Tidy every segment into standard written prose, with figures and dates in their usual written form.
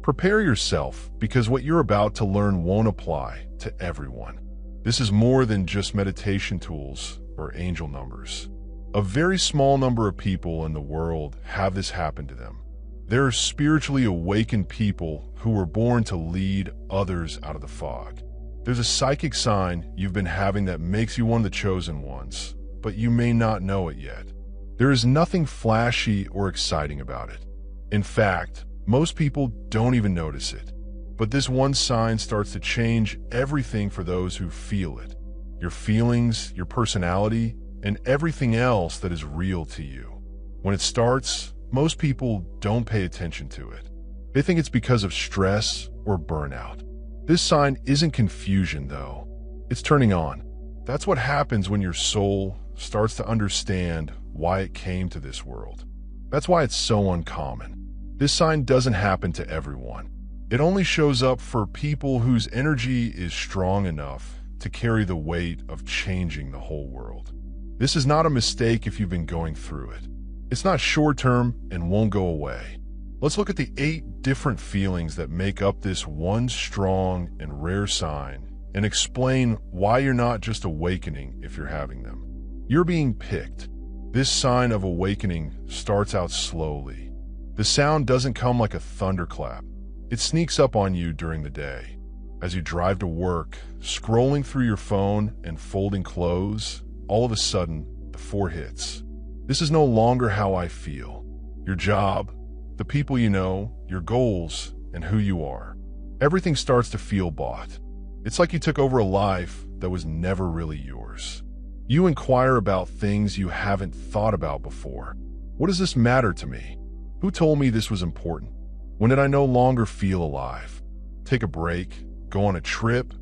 Prepare yourself, because what you're about to learn won't apply to everyone. This is more than just meditation tools or angel numbers. A very small number of people in the world have this happen to them. There are spiritually awakened people who were born to lead others out of the fog. There's a psychic sign you've been having that makes you one of the chosen ones, but you may not know it yet. There is nothing flashy or exciting about it. In fact, most people don't even notice it. But this one sign starts to change everything for those who feel it. Your feelings, your personality, and everything else that is real to you. When it starts, most people don't pay attention to it. They think it's because of stress or burnout. This sign isn't confusion, though. It's turning on. That's what happens when your soul starts to understand why it came to this world. That's why it's so uncommon. This sign doesn't happen to everyone. It only shows up for people whose energy is strong enough to carry the weight of changing the whole world. This is not a mistake if you've been going through it. It's not short-term and won't go away. Let's look at the 8 different feelings that make up this one strong and rare sign and explain why you're not just awakening if you're having them. You're being picked. This sign of awakening starts out slowly. The sound doesn't come like a thunderclap. It sneaks up on you during the day. As you drive to work, scrolling through your phone and folding clothes, all of a sudden, the 4 hits. This is no longer how I feel. Your job, the people you know, your goals, and who you are. Everything starts to feel bought. It's like you took over a life that was never really yours. You inquire about things you haven't thought about before. What does this matter to me? Who told me this was important? When did I no longer feel alive? Take a break, go on a trip,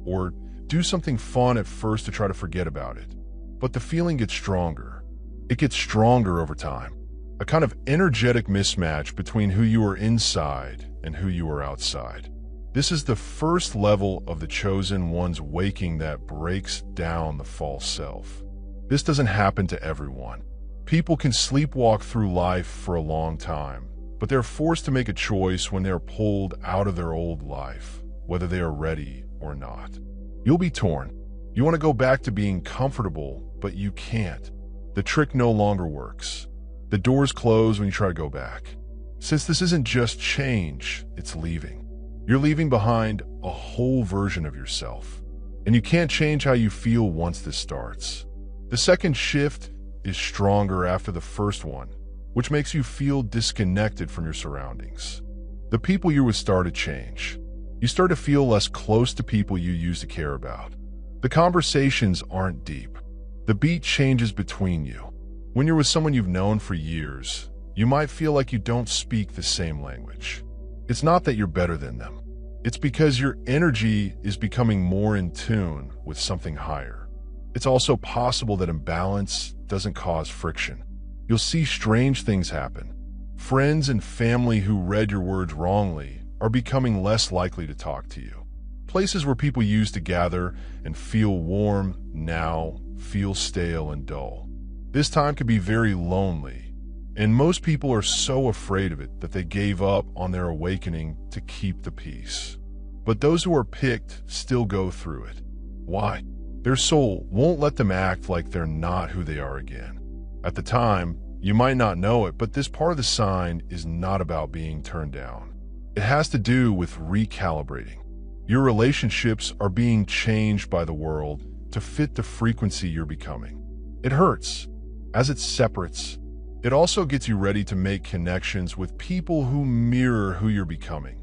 or do something fun at first to try to forget about it. But the feeling gets stronger. It gets stronger over time. A kind of energetic mismatch between who you are inside and who you are outside. This is the first level of the chosen one's waking that breaks down the false self. This doesn't happen to everyone. People can sleepwalk through life for a long time, but they're forced to make a choice when they're pulled out of their old life, whether they are ready or not. You'll be torn. You want to go back to being comfortable, but you can't. The trick no longer works. The doors close when you try to go back. Since this isn't just change, it's leaving. You're leaving behind a whole version of yourself. And you can't change how you feel once this starts. The second shift is stronger after the first one, which makes you feel disconnected from your surroundings. The people you're with start to change. You start to feel less close to people you used to care about. The conversations aren't deep. The beat changes between you. When you're with someone you've known for years, you might feel like you don't speak the same language. It's not that you're better than them. It's because your energy is becoming more in tune with something higher. It's also possible that imbalance doesn't cause friction. You'll see strange things happen. Friends and family who read your words wrongly are becoming less likely to talk to you. Places where people used to gather and feel warm now feel stale and dull. This time can be very lonely, and most people are so afraid of it that they gave up on their awakening to keep the peace. But those who are picked still go through it. Why? Their soul won't let them act like they're not who they are again. At the time, you might not know it, but this part of the sign is not about being turned down. It has to do with recalibrating. Your relationships are being changed by the world to fit the frequency you're becoming. It hurts. As it separates, it also gets you ready to make connections with people who mirror who you're becoming,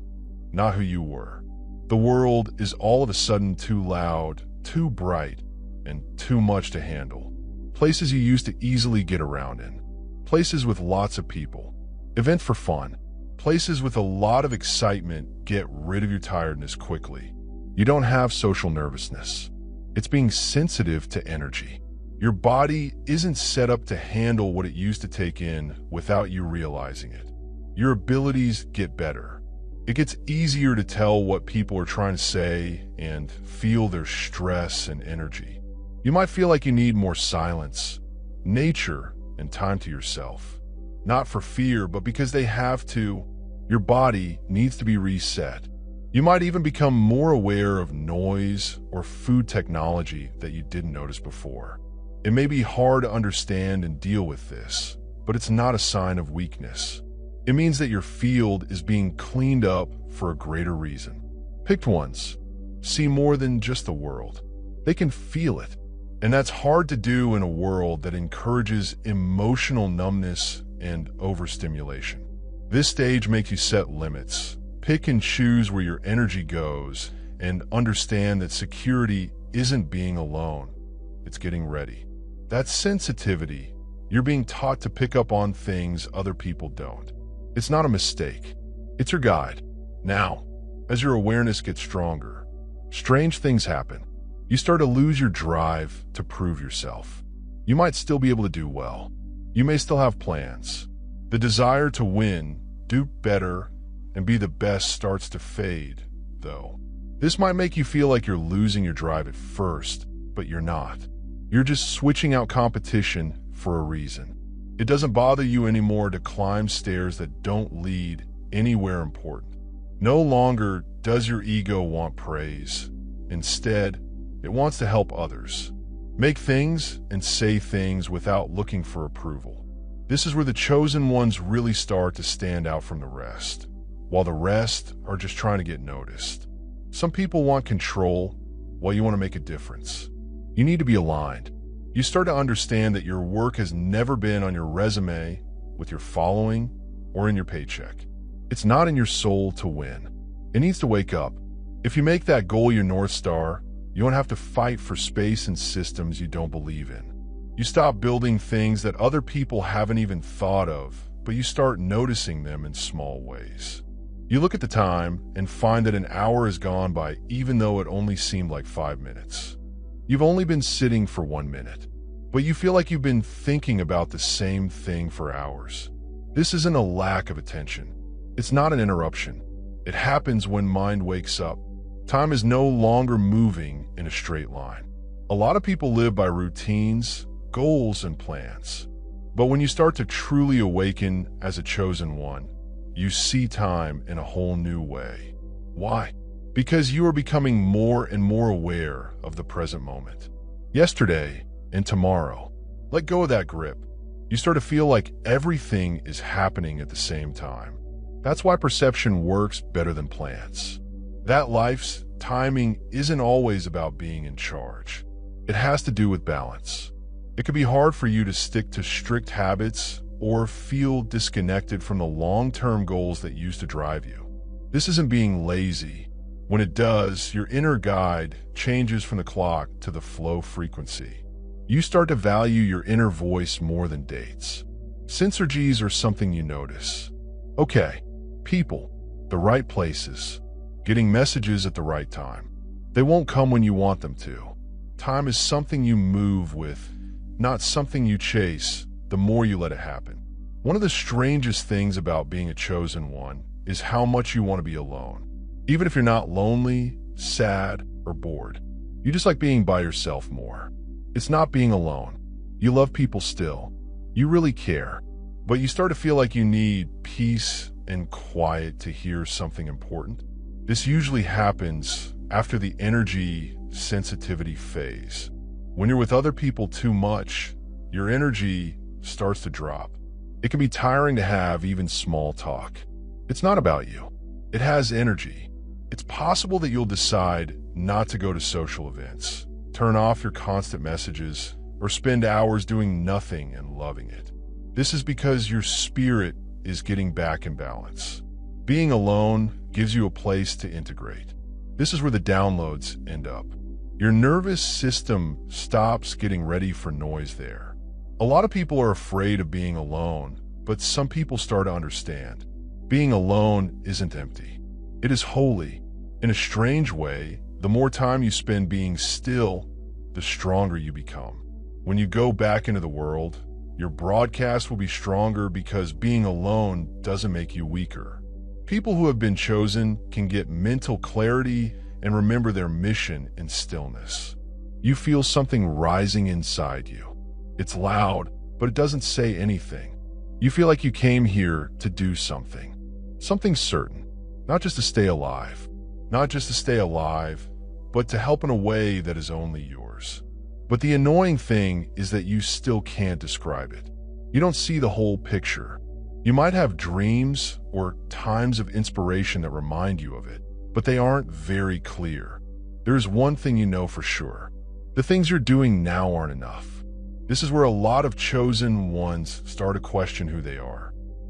not who you were. The world is all of a sudden too loud, too bright, and too much to handle. Places you used to easily get around in. Places with lots of people. Event for fun. Places with a lot of excitement get rid of your tiredness quickly. You don't have social nervousness. It's being sensitive to energy. Your body isn't set up to handle what it used to take in without you realizing it. Your abilities get better. It gets easier to tell what people are trying to say and feel their stress and energy. You might feel like you need more silence, nature, and time to yourself. Not for fear, but because they have to. Your body needs to be reset. You might even become more aware of noise or food technology that you didn't notice before. It may be hard to understand and deal with this, but it's not a sign of weakness. It means that your field is being cleaned up for a greater reason. Picked ones see more than just the world. They can feel it, and that's hard to do in a world that encourages emotional numbness and overstimulation. This stage makes you set limits, pick and choose where your energy goes, and understand that security isn't being alone, it's getting ready. That's sensitivity. You're being taught to pick up on things other people don't. It's not a mistake. It's your guide. Now, as your awareness gets stronger, strange things happen. You start to lose your drive to prove yourself. You might still be able to do well. You may still have plans. The desire to win, do better, and be the best starts to fade, though. This might make you feel like you're losing your drive at first, but you're not. You're just switching out competition for a reason. It doesn't bother you anymore to climb stairs that don't lead anywhere important. No longer does your ego want praise. Instead, it wants to help others. Make things and say things without looking for approval. This is where the chosen ones really start to stand out from the rest, while the rest are just trying to get noticed. Some people want control, while you want to make a difference. You need to be aligned. You start to understand that your work has never been on your resume, with your following, or in your paycheck. It's not in your soul to win. It needs to wake up. If you make that goal your North Star, you don't have to fight for space and systems you don't believe in. You stop building things that other people haven't even thought of, but you start noticing them in small ways. You look at the time and find that an hour has gone by even though it only seemed like 5 minutes. You've only been sitting for 1 minute, but you feel like you've been thinking about the same thing for hours. This isn't a lack of attention. It's not an interruption. It happens when mind wakes up. Time is no longer moving in a straight line. A lot of people live by routines, goals, and plans. But when you start to truly awaken as a chosen one, you see time in a whole new way. Why? Because you are becoming more and more aware of the present moment. Yesterday and tomorrow. Let go of that grip. You start to feel like everything is happening at the same time. That's why perception works better than plans. That life's timing isn't always about being in charge. It has to do with balance. It can be hard for you to stick to strict habits or feel disconnected from the long-term goals that used to drive you. This isn't being lazy. When it does, your inner guide changes from the clock to the flow frequency. You start to value your inner voice more than dates. Synergies are something you notice. Okay, people, the right places, getting messages at the right time. They won't come when you want them to. Time is something you move with, not something you chase the more you let it happen. One of the strangest things about being a chosen one is how much you want to be alone. Even if you're not lonely, sad, or bored, you just like being by yourself more. It's not being alone. You love people still. You really care. But you start to feel like you need peace and quiet to hear something important. This usually happens after the energy sensitivity phase. When you're with other people too much, your energy starts to drop. It can be tiring to have even small talk. It's not about you. It has energy. It's possible that you'll decide not to go to social events, turn off your constant messages, or spend hours doing nothing and loving it. This is because your spirit is getting back in balance. Being alone gives you a place to integrate. This is where the downloads end up. Your nervous system stops getting ready for noise there. A lot of people are afraid of being alone, but some people start to understand. Being alone isn't empty. It is holy. In a strange way, the more time you spend being still, the stronger you become. When you go back into the world, your broadcast will be stronger because being alone doesn't make you weaker. People who have been chosen can get mental clarity and remember their mission in stillness. You feel something rising inside you. It's loud, but it doesn't say anything. You feel like you came here to do something, Something certain, not just to stay alive, not just to stay alive, but to help in a way that is only yours. But the annoying thing is that you still can't describe it. You don't see the whole picture. You might have dreams or times of inspiration that remind you of it, but they aren't very clear. There is one thing you know for sure. The things you're doing now aren't enough. This is where a lot of chosen ones start to question who they are.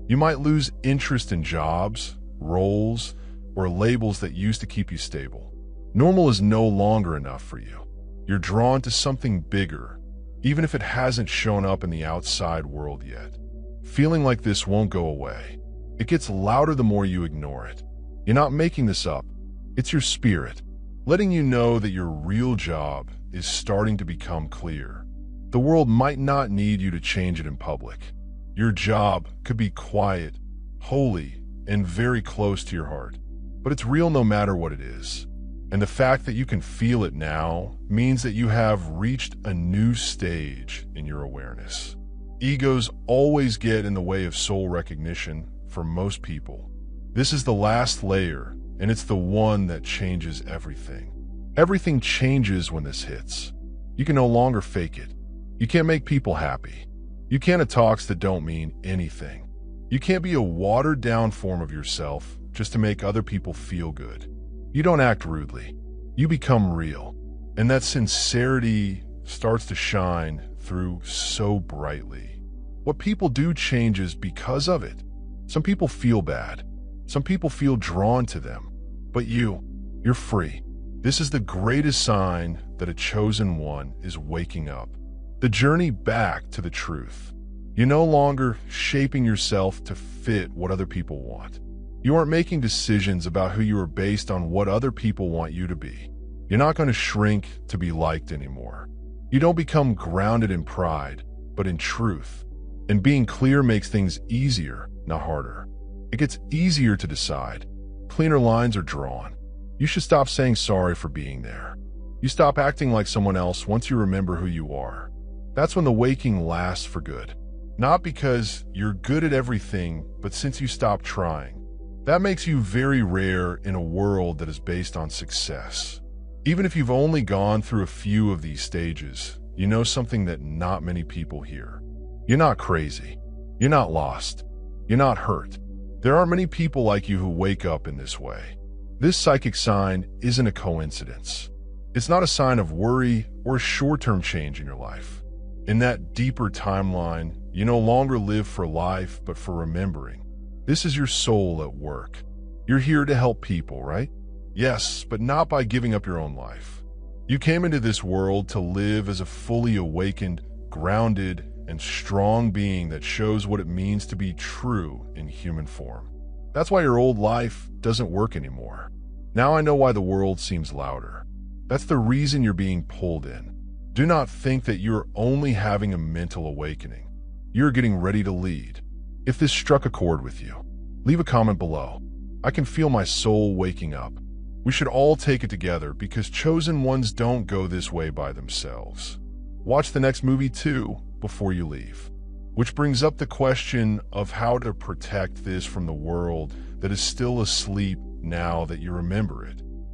You might lose interest in jobs, roles, or labels that used to keep you stable. Normal is no longer enough for you. You're drawn to something bigger, even if it hasn't shown up in the outside world yet. Feeling like this won't go away. It gets louder the more you ignore it. You're not making this up. It's your spirit, letting you know that your real job is starting to become clear. The world might not need you to change it in public. Your job could be quiet, holy, and very close to your heart. But it's real no matter what it is. And the fact that you can feel it now means that you have reached a new stage in your awareness. Egos always get in the way of soul recognition for most people. This is the last layer, and it's the one that changes everything. Everything changes when this hits. You can no longer fake it. You can't make people happy. You can't have talks that don't mean anything. You can't be a watered-down form of yourself just to make other people feel good. You don't act rudely. You become real. And that sincerity starts to shine through so brightly. What people do changes because of it. Some people feel bad. Some people feel drawn to them. But you're free. This is the greatest sign that a chosen one is waking up. The journey back to the truth. You're no longer shaping yourself to fit what other people want. You aren't making decisions about who you are based on what other people want you to be. You're not going to shrink to be liked anymore. You don't become grounded in pride, but in truth. And being clear makes things easier, not harder. It gets easier to decide. Cleaner lines are drawn. You should stop saying sorry for being there. You stop acting like someone else once you remember who you are. That's when the waking lasts for good. Not because you're good at everything, but since you stopped trying. That makes you very rare in a world that is based on success. Even if you've only gone through a few of these stages, you know something that not many people hear. You're not crazy. You're not lost. You're not hurt. There aren't many people like you who wake up in this way. This psychic sign isn't a coincidence. It's not a sign of worry or a short-term change in your life. In that deeper timeline, you no longer live for life, but for remembering. This is your soul at work. You're here to help people, right? Yes, but not by giving up your own life. You came into this world to live as a fully awakened, grounded, and strong being that shows what it means to be true in human form. That's why your old life doesn't work anymore. Now I know why the world seems louder. That's the reason you're being pulled in. Do not think that you're only having a mental awakening. You're getting ready to lead. If this struck a chord with you, leave a comment below. I can feel my soul waking up. We should all take it together because chosen ones don't go this way by themselves. Watch the next movie too before you leave. Which brings up the question of how to protect this from the world that is still asleep now that you remember it.